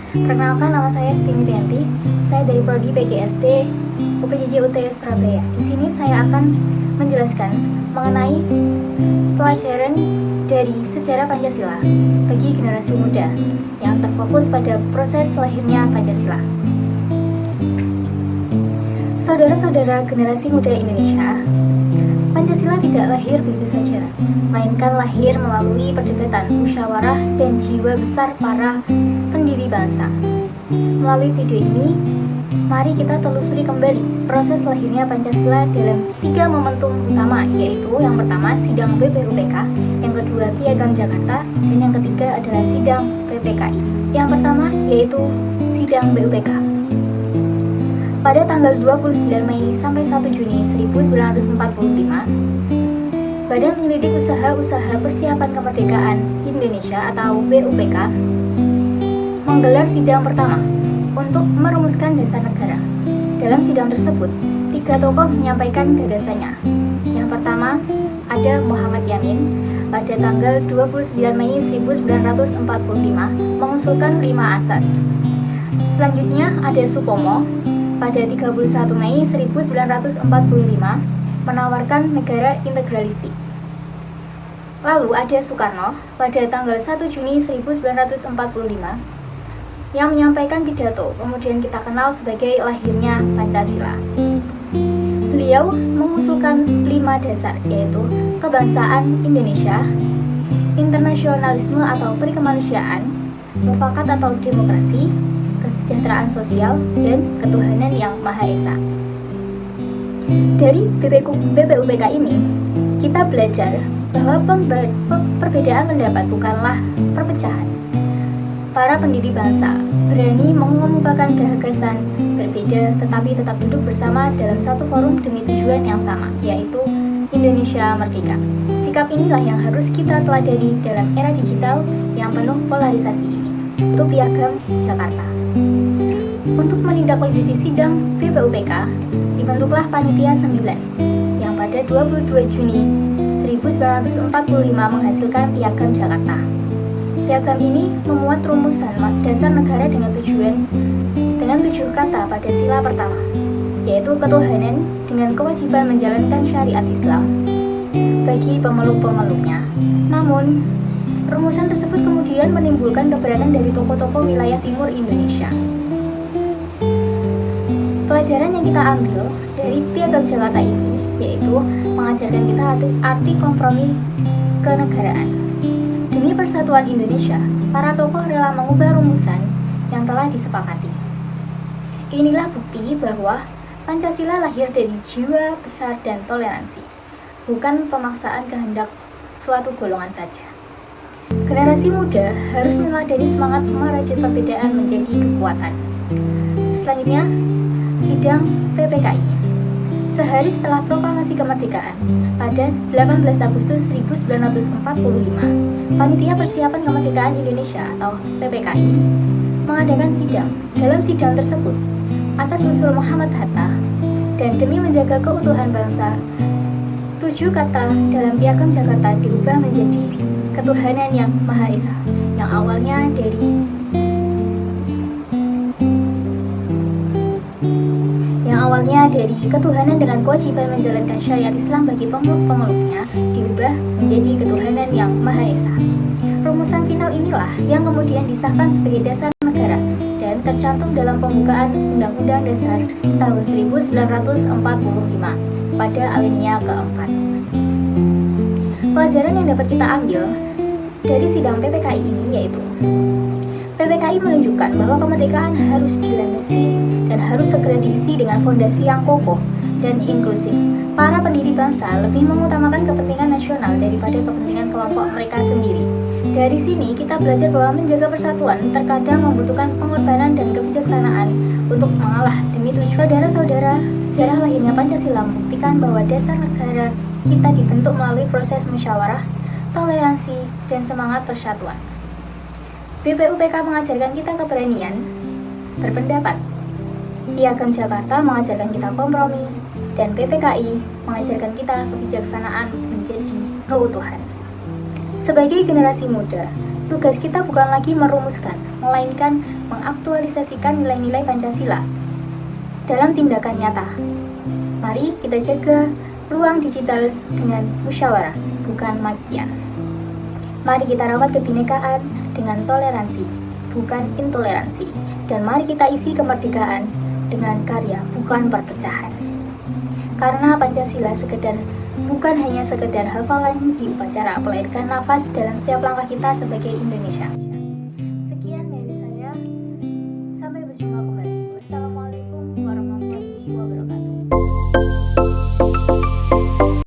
Perkenalkan, nama saya Siti Mirianti. Saya dari Prodi PGSD UPJJ UTS Surabaya. Di sini saya akan menjelaskan mengenai pelajaran dari sejarah Pancasila bagi generasi muda yang terfokus pada proses lahirnya Pancasila. Saudara-saudara generasi muda Indonesia, Pancasila tidak lahir begitu saja, melainkan lahir melalui perdebatan, musyawarah, dan jiwa besar para pendiri bangsa. Melalui video ini, mari kita telusuri kembali proses lahirnya Pancasila dalam 3 momentum utama, yaitu yang pertama sidang BPUPK, yang kedua Piagam Jakarta, dan yang ketiga adalah sidang PPKI. Yang pertama yaitu sidang BUPK. Pada tanggal 29 Mei sampai 1 Juni 1945, Badan Penyelidik Usaha-Usaha Persiapan Kemerdekaan Indonesia atau BUPK menggelar sidang pertama untuk merumuskan dasar negara. Dalam sidang tersebut, 3 tokoh menyampaikan gagasannya. Yang pertama ada Muhammad Yamin pada tanggal 29 Mei 1945 mengusulkan 5 asas. Selanjutnya ada Supomo pada 31 Mei 1945 menawarkan negara integralistik. Lalu ada Soekarno pada tanggal 1 Juni 1945 yang menyampaikan pidato, kemudian kita kenal sebagai lahirnya Pancasila. Beliau mengusulkan 5 dasar, yaitu kebangsaan Indonesia, internasionalisme atau perikemanusiaan, mufakat atau demokrasi, kesejahteraan sosial, dan ketuhanan yang Maha Esa. Dari BPUPK ini, kita belajar bahwa perbedaan pendapat bukanlah perpecahan. Para pendiri bangsa berani mengemukakan gagasan berbeda tetapi tetap duduk bersama dalam satu forum demi tujuan yang sama, yaitu Indonesia Merdeka. Sikap inilah yang harus kita teladani dalam era digital yang penuh polarisasi ini. Itu Piagam Jakarta. Untuk menindaklanjuti sidang BPUPK, dibentuklah Panitia 9 yang pada 22 Juni 1945 menghasilkan Piagam Jakarta. Piagam ini memuat rumusan dasar negara dengan 7 kata pada sila pertama, yaitu ketuhanan dengan kewajiban menjalankan syariat Islam bagi pemeluk-pemeluknya. Namun, rumusan tersebut kemudian menimbulkan keberatan dari tokoh-tokoh wilayah timur Indonesia. Pelajaran yang kita ambil dari Piagam Jakarta ini yaitu mengajarkan kita arti kompromi kenegaraan. Demi persatuan Indonesia, para tokoh rela mengubah rumusan yang telah disepakati. Inilah bukti bahwa Pancasila lahir dari jiwa besar dan toleransi, bukan pemaksaan kehendak suatu golongan saja. Generasi muda harus meneladani semangat merajut perbedaan menjadi kekuatan. Selanjutnya, sidang PPKI. Sehari setelah proklamasi kemerdekaan, pada 18 Agustus 1945, Panitia Persiapan Kemerdekaan Indonesia atau PPKI mengadakan sidang. Dalam sidang tersebut, atas usul Muhammad Hatta dan demi menjaga keutuhan bangsa, 7 kata dalam Piagam Jakarta diubah menjadi ketuhanan yang Maha Esa, yang awalnya dari ketuhanan dengan kewajiban menjalankan syariat Islam bagi pemeluk-pemeluknya diubah menjadi ketuhanan yang Maha Esa. Rumusan final inilah yang kemudian disahkan sebagai dasar negara dan tercantum dalam pembukaan Undang-Undang Dasar tahun 1945 pada alinea keempat. Pelajaran yang dapat kita ambil dari sidang PPKI ini yaitu PPKI menunjukkan bahwa kemerdekaan harus dilandasi dan harus segera diisi dengan fondasi yang kokoh dan inklusif. Para pendiri bangsa lebih mengutamakan kepentingan nasional daripada kepentingan kelompok mereka sendiri. Dari sini kita belajar bahwa menjaga persatuan terkadang membutuhkan pengorbanan dan kebijaksanaan untuk mengalah demi tujuan. Saudara-saudara, sejarah lahirnya Pancasila membuktikan bahwa dasar negara kita dibentuk melalui proses musyawarah, toleransi, dan semangat persatuan. BPUPK mengajarkan kita keberanian berpendapat, Piagam Jakarta mengajarkan kita kompromi, dan PPKI mengajarkan kita kebijaksanaan menjadi keutuhan. Sebagai generasi muda, Tugas kita bukan lagi merumuskan, melainkan mengaktualisasikan nilai-nilai Pancasila dalam tindakan nyata. Mari kita jaga ruang digital dengan musyawarah, bukan makian. Mari kita rawat kebinekaan dengan toleransi, bukan intoleransi. Dan mari kita isi kemerdekaan dengan karya, bukan perpecahan. Karena Pancasila bukan hanya sekedar hafalan di upacara, melainkan nafas dalam setiap langkah kita sebagai Indonesia.